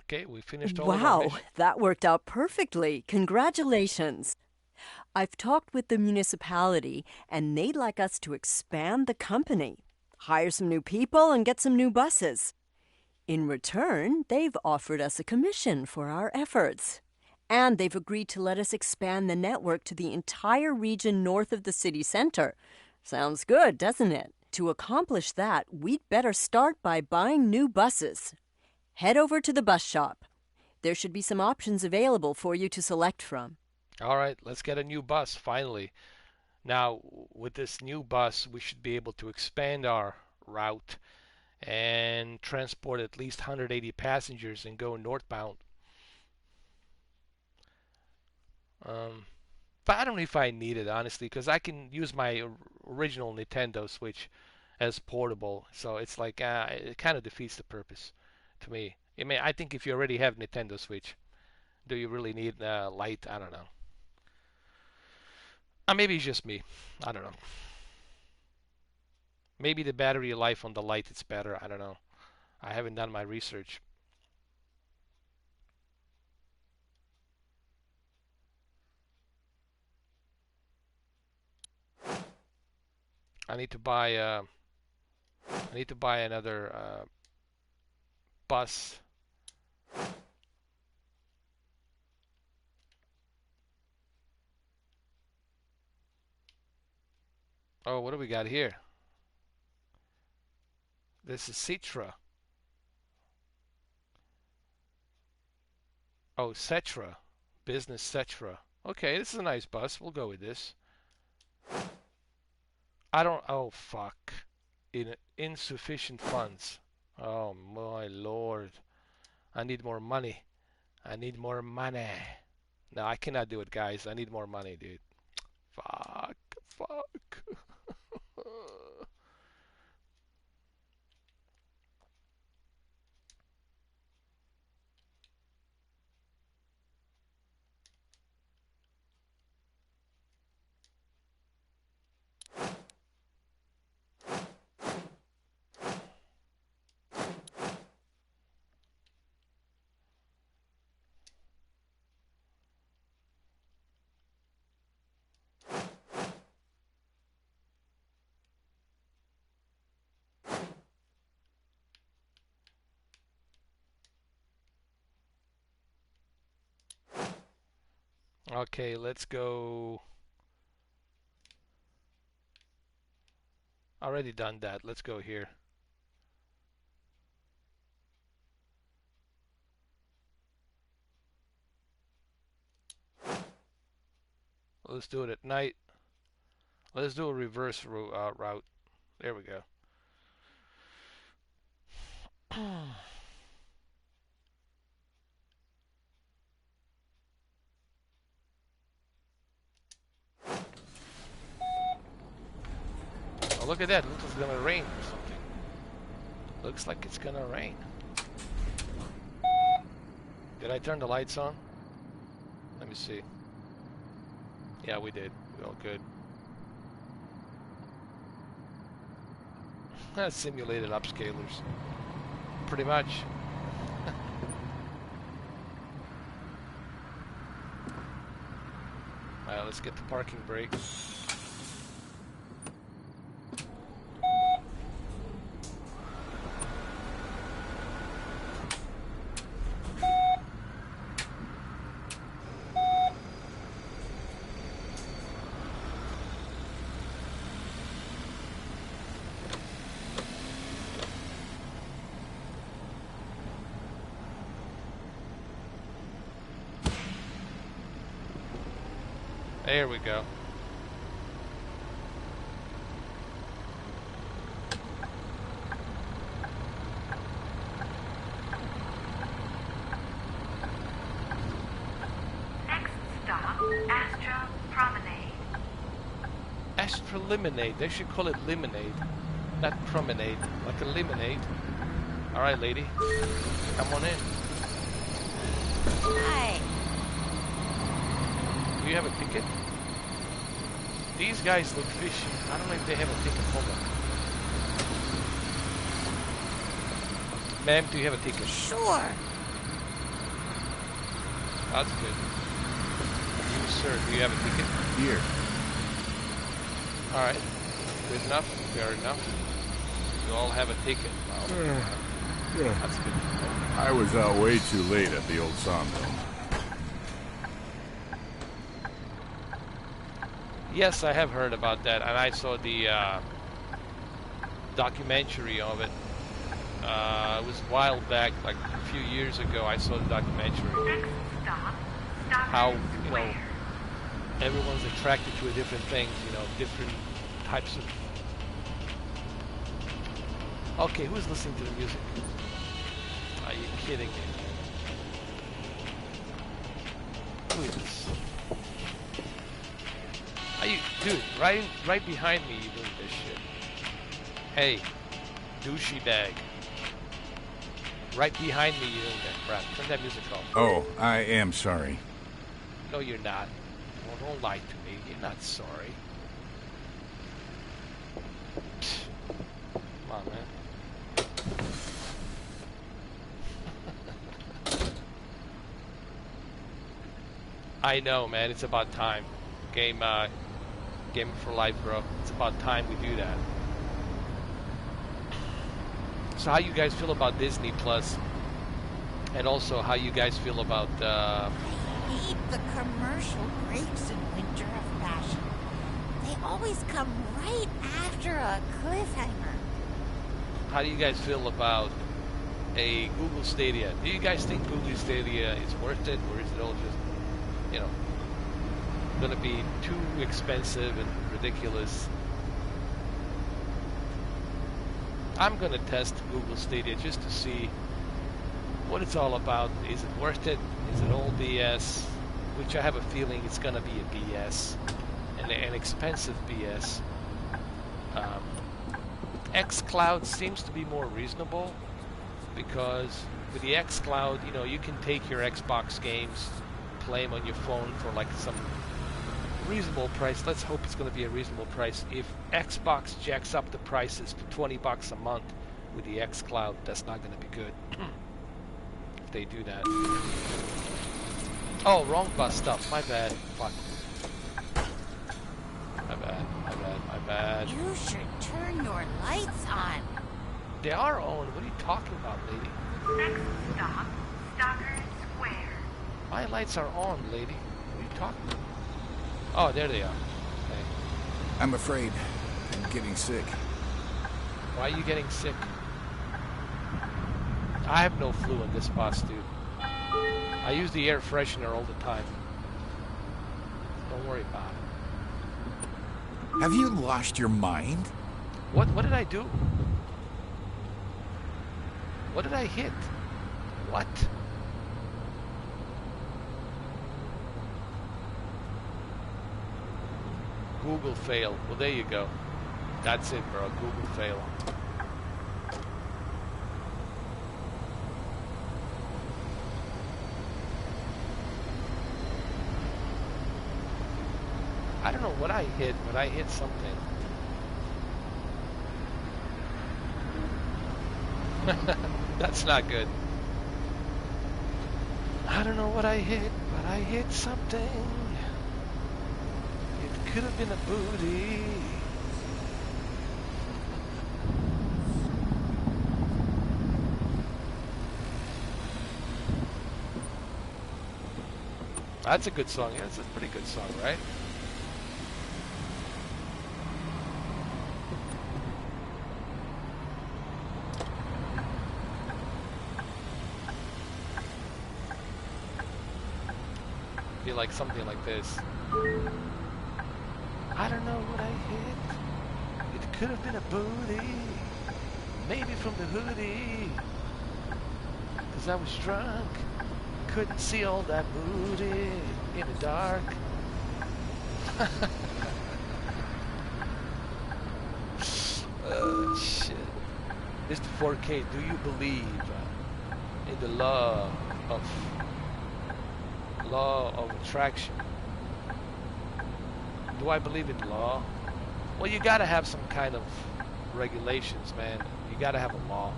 Okay, we finished all of our Wow, missions. that worked out perfectly. Congratulations. I've talked with the municipality, and they'd like us to expand the company, hire some new people, and get some new buses. In return, they've offered us a commission for our efforts. And they've agreed to let us expand the network to the entire region north of the city center. Sounds good, doesn't it? To accomplish that, we'd better start by buying new buses. Head over to the bus shop. There should be some options available for you to select from. Alright, let's get a new bus, finally. Now, with this new bus, we should be able to expand our route and transport at least 180 passengers and go northbound. But I don't know if I need it, honestly, because I can use my original Nintendo Switch as portable. So it's like, it kind of defeats the purpose to me. I mean, I think if you already have Nintendo Switch, do you really need Lite? I don't know. Maybe it's just me. I don't know. Maybe the battery life on the Lite is better. I don't know. I haven't done my research. I need to buy another bus. Oh, what do we got here? This is Citra. Oh, Cetra. Business Cetra. Okay, this is a nice bus. We'll go with this. I don't... Oh, fuck. Insufficient funds. Oh, my lord. I need more money. I need more money. No, I cannot do it, guys. I need more money, dude. Fuck. Fuck. Okay, let's go. Already done that. Let's go here. Let's do it at night. Let's do a reverse route. There we go. Oh, look at that. Looks like it's gonna rain or something. Looks like it's gonna rain. Did I turn the lights on? Let me see. Yeah, we did. We're all good. That's simulated upscalers. Pretty much. Alright, let's get the parking brake. There we go. Next stop, Astra Promenade. Astra Lemonade. They should call it lemonade, not promenade, like a lemonade. All right, lady, come on in. Hi. Do you have a ticket? These guys look fishy. I don't know if they have a ticket. Hold on. Ma'am, do you have a ticket? Sure. That's good. You, sir, do you have a ticket? Here. Alright. Good enough. Fair enough. You all have a ticket. Well, that's good. I was out way too late at the old sawmill. Yes, I have heard about that, and I saw the documentary of it. It was a while back, like a few years ago. I saw the documentary. Next stop, How, Stockton you know, Square. everyone's attracted to different things, you know, different types of... Okay, who's listening to the music? Are you kidding me? Who is this? Are you, dude, right behind me you doing this shit. Hey, douchey bag. Right behind me you doing that crap. Turn that music off. Oh, I am sorry. No, you're not. Well, don't lie to me. You're not sorry. Psst. Come on, man. I know, man. It's about time. Game for life, bro. It's about time we do that. So how you guys feel about Disney Plus? And also how you guys feel about... I hate the commercial breaks in Winter of Passion. They always come right after a cliffhanger. How do you guys feel about a Google Stadia? Do you guys think Google Stadia is worth it? Or is it all just, you know, going to be too expensive and ridiculous? I'm going to test Google Stadia just to see what it's all about. Is it worth it? Is it all BS? Which I have a feeling it's going to be a BS. And and expensive BS. xCloud seems to be more reasonable because with the xCloud, you know, you can take your Xbox games, play them on your phone for like some reasonable price. Let's hope it's going to be a reasonable price. If Xbox jacks up the prices to $20 a month with the xCloud, that's not going to be good. If they do that. Oh, wrong bus stop. My bad. Fuck. My bad. My bad. My bad. You should turn your lights on. They are on. What are you talking about, lady? Next stop, Stockard Square. My lights are on, lady. What are you talking about? Oh, there they are. Okay. I'm afraid I'm getting sick. Why are you getting sick? I have no flu in this bus, dude. I use the air freshener all the time. Don't worry about it. Have you lost your mind? What did I do? What did I hit? What? Google fail. Well, there you go. That's it, bro. Google fail. I don't know what I hit, but I hit something. That's not good. I don't know what I hit, but I hit something. It could have been a booty. That's a good song. Yeah, that's a pretty good song, right? Be like something like this. I don't know what I hit. It could have been a booty. Maybe from the hoodie. 'Cause I was drunk. Couldn't see all that booty in the dark. Oh, shit. Mr. 4K, do you believe in the law of attraction? Do I believe in law? Well, you gotta have some kind of regulations, man. You gotta have a law.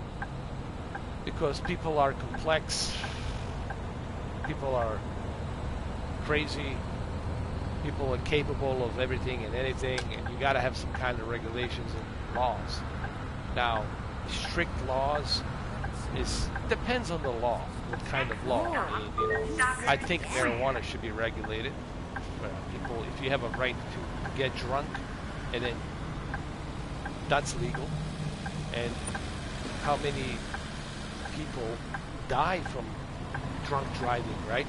Because people are complex. People are crazy. People are capable of everything and anything, and you gotta have some kind of regulations and laws. Now, strict laws depends on the law. What kind of law? I mean, you know, I think marijuana should be regulated. People, if you have a right to get drunk, and then that's legal. And how many people die from drunk driving, right?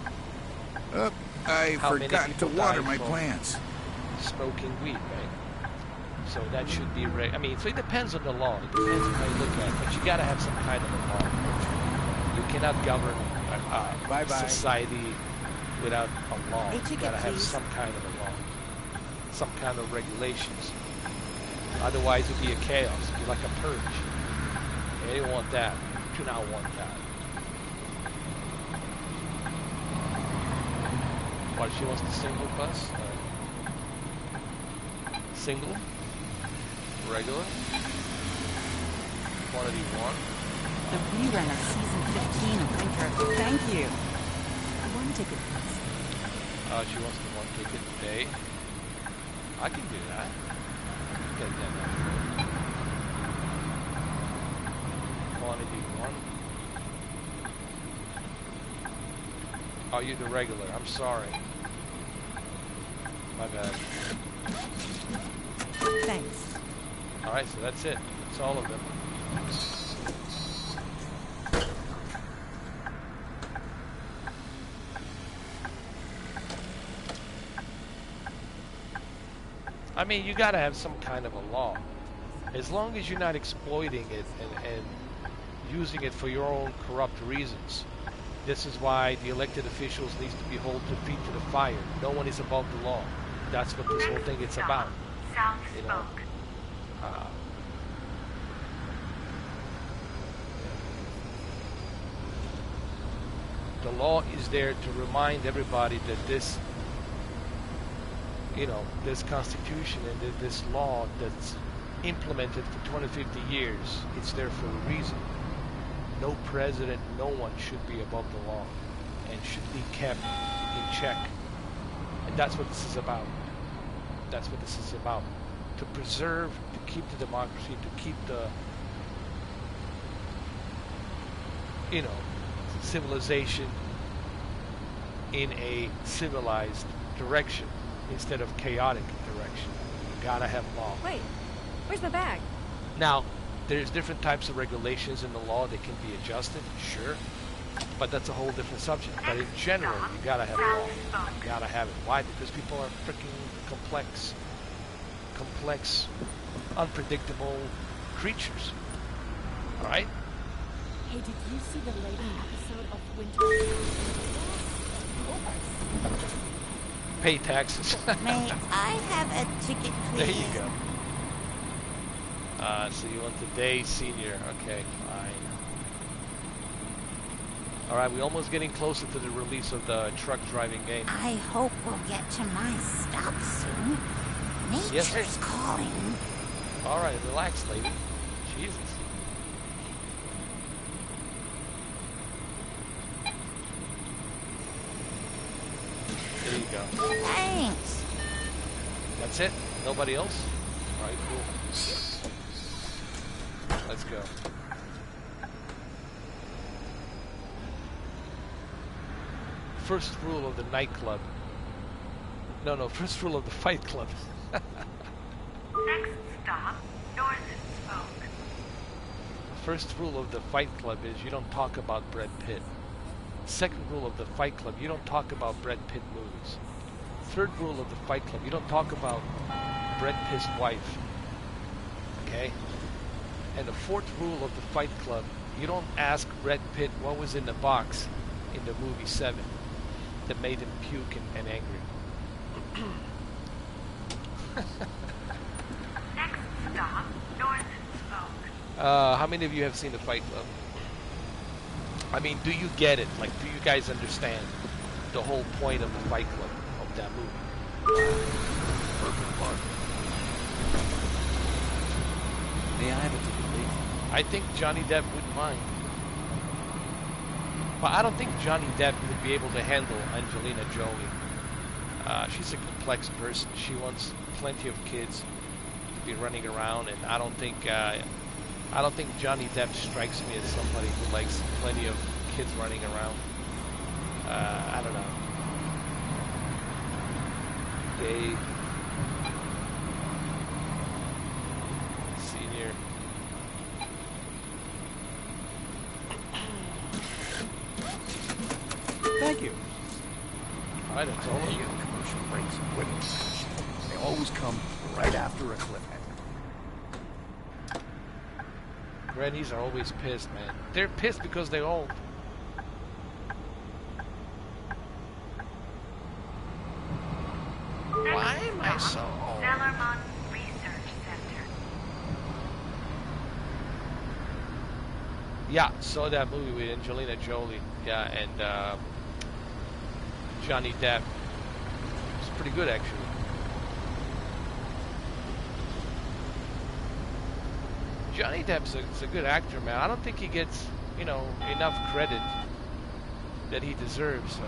I How many forgot to people water die my from plants. Smoking weed, right? So that should be I mean, so it depends on the law. It depends on how you look at it. But you got to have some kind of a law. You cannot govern society without a law. You got to have some kind of a law, some kind of regulations. Otherwise, it would be a chaos. It would be like a purge. They don't want that. Do not want that. What, she wants the single bus? Single? Regular? Quantity 1? The rerun of season 15 of Winter. Thank you. One ticket, please. She wants the 1 ticket a day. I can do that. Get that done. Quantity 1. Oh, you're the regular. I'm sorry. My bad. Thanks. Alright, so that's it. That's all of them. I mean, you gotta have some kind of a law. As long as you're not exploiting it and using it for your own corrupt reasons. This is why the elected officials need to be held to feet to the fire. No one is above the law. That's what this whole thing is about. South You know? Spoke. The law is there to remind everybody that this, this Constitution and this law that's implemented for 250 years, it's there for a reason. No president, no one should be above the law and should be kept in check. And that's what this is about. That's what this is about. To preserve, to keep the democracy, to keep the, civilization in a civilized direction instead of chaotic direction. You gotta have law. Wait, where's my bag? Now, there's different types of regulations in the law that can be adjusted, sure, but that's a whole different subject. But in general, you gotta have law. You gotta have it. Why? Because people are freaking complex, unpredictable creatures. All right? Hey, did you see the latest episode of Winter? Pay taxes. May I have a ticket, please? There you go. So you want the day senior. Okay, fine. Alright, we're almost getting closer to the release of the truck driving game. I hope we'll get to my stop soon. Nature's calling. Alright, relax, lady. Jesus. There you go. Thanks. That's it? Nobody else? Alright, cool. Let's go. First rule of the nightclub. No, first rule of the fight club. Next stop, North Spoke. First rule of the fight club is you don't talk about Brad Pitt. Second rule of the fight club, you don't talk about Brad Pitt movies. Third rule of the fight club, you don't talk about Brad Pitt's wife. Okay? And the fourth rule of the fight club, you don't ask Brad Pitt what was in the box in the movie 7 that made him puke and angry. Next stop, North Spoke. How many of you have seen the Fight Club? I mean, do you get it? Like, do you guys understand the whole point of the Fight Club, of that movie? Perfect part. May I have a ticket, please? I think Johnny Depp wouldn't mind. But I don't think Johnny Depp would be able to handle Angelina Jolie. She's a complex person. She wants plenty of kids to be running around, and I don't think Johnny Depp strikes me as somebody who likes plenty of kids running around. I don't know. Dave Senior. Thank you. All right, that's all of you. Commercial breaks and winning. They always come right after a cliffhanger. Grannies are always pissed, man. They're pissed because they're old. Why am I so old? Zellerman Research Center. Yeah, saw that movie with Angelina Jolie. Yeah, and Johnny Depp. It's pretty good, actually. Johnny Depp's a good actor, man. I don't think he gets, enough credit that he deserves.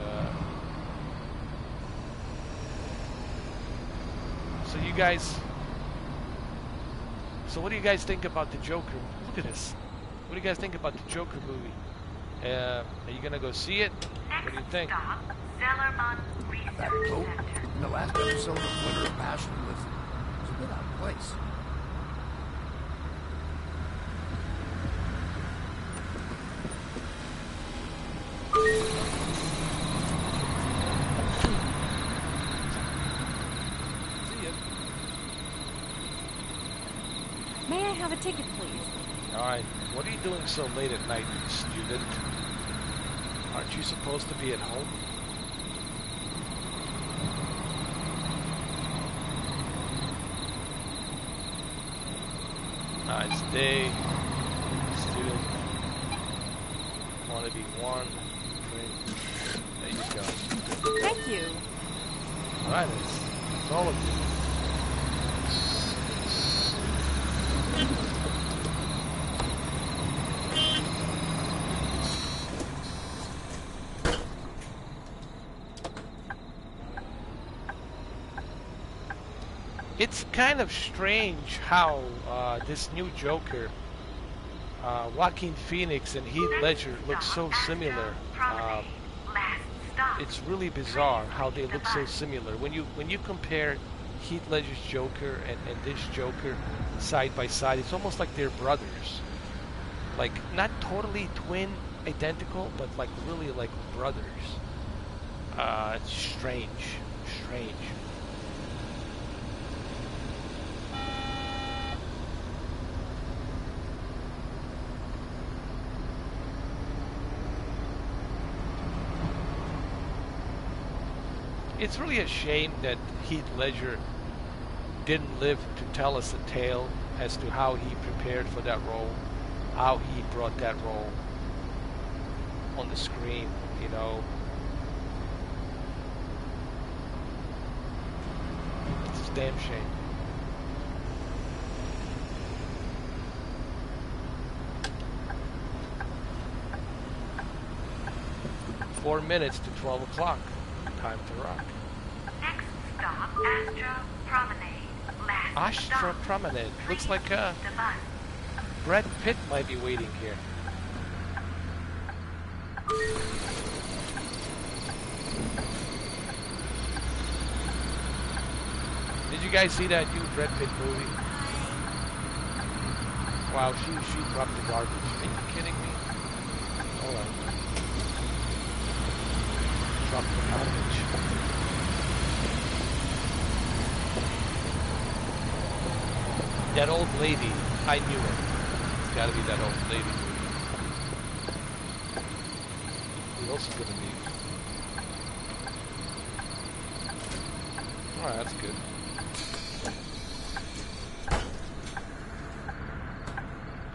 So what do you guys think about the Joker? Look at this. What do you guys think about the Joker movie? Are you gonna go see it? What do you think? Stop, Zellerman Research That quote Center. in the last episode of Winter of Passion was a bit out of place. May I have a ticket, please? Alright, what are you doing so late at night, student? Aren't you supposed to be at home? It's day. Student. Quantity 1. There you go. Thank you. Alright, that's all of you. It's kind of strange how this new Joker, Joaquin Phoenix and Heath Ledger look so similar. It's really bizarre how they look so similar. When you compare Heath Ledger's Joker and this Joker side by side, it's almost like they're brothers. Like, not totally twin identical, but like really like brothers. It's strange. It's really a shame that Heath Ledger didn't live to tell us a tale as to how he prepared for that role, how he brought that role on the screen, you know. It's a damn shame. Four minutes to 12 o'clock. Time to rock. Next stop, Astra Promenade. Last Astra stop. Promenade. Looks like The bus. Brad Pitt might be waiting here. Did you guys see that new Brad Pitt movie? Wow, she dropped the garbage. Are you kidding me? Hold on. Dropped the garbage. That old lady, I knew it. It's gotta be that old lady. Who else is gonna be? Alright, that's good.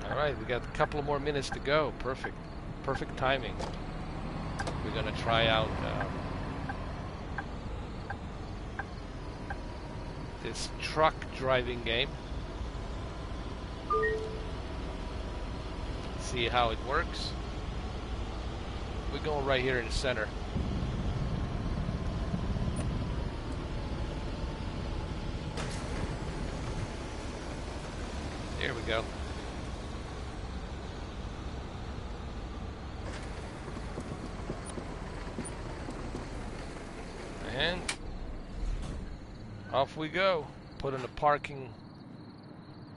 Alright, we got a couple more minutes to go. Perfect. Perfect timing. We're gonna try out this truck driving game. See how it works. We're going right here in the center. There we go. And off we go. Put in the parking.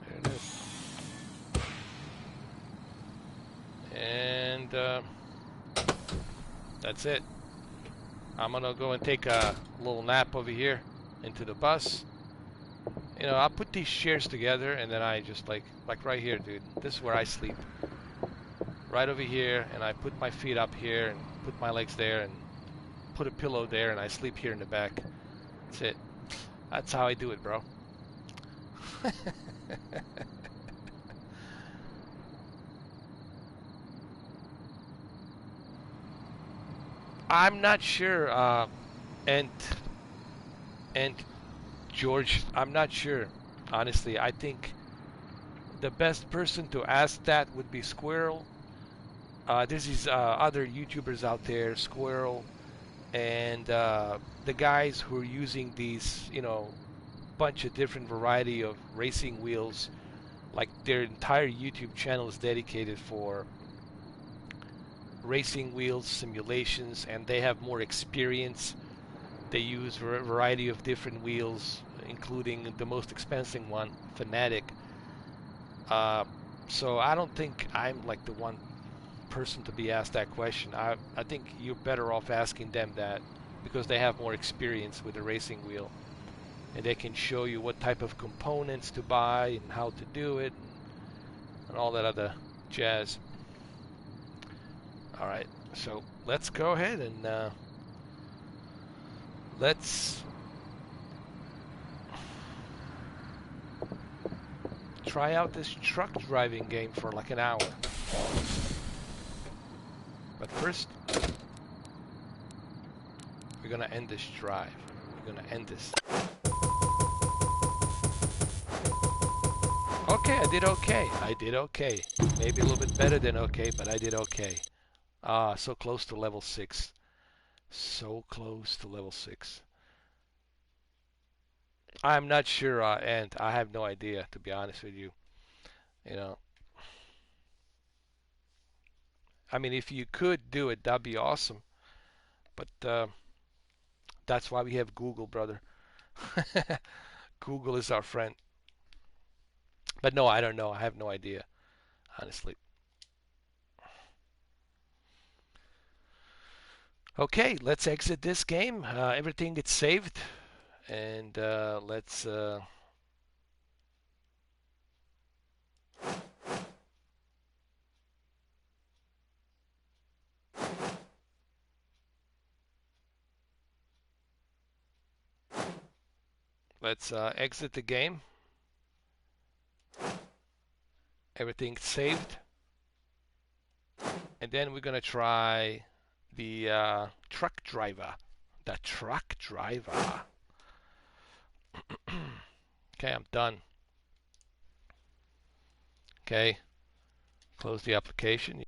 There it is. And that's it. I'm gonna go and take a little nap over here into the bus. You know, I'll put these chairs together and then I just like right here, dude. This is where I sleep. Right over here, and I put my feet up here and put my legs there and put a pillow there and I sleep here in the back. That's it. That's how I do it, bro. I'm not sure, and George, I'm not sure. Honestly, I think the best person to ask that would be Squirrel. There's these other YouTubers out there, Squirrel, and the guys who are using these, you know, bunch of different variety of racing wheels. Like their entire YouTube channel is dedicated for racing wheels simulations, and they have more experience. They use a variety of different wheels, including the most expensive one, Fanatic. So I don't think I'm like the one person to be asked that question. I think you're better off asking them that, because they have more experience with the racing wheel, and they can show you what type of components to buy and how to do it and all that other jazz. Alright, so let's go ahead and let's try out this truck driving game for like an hour. But first, we're gonna end this drive. We're gonna end this. Okay, I did okay. I did okay. Maybe a little bit better than okay, but I did okay. Ah, so close to level 6. So close to level 6. I'm not sure, and I have no idea, to be honest with you. You know, I mean, if you could do it, that'd be awesome. But that's why we have Google, brother. Google is our friend. But no, I don't know. I have no idea, honestly. Okay, let's exit this game. Everything gets saved. And let's... Let's exit the game. Everything's saved. And then we're going to try the truck driver. The truck driver. Okay, I'm done. Okay. Close the application.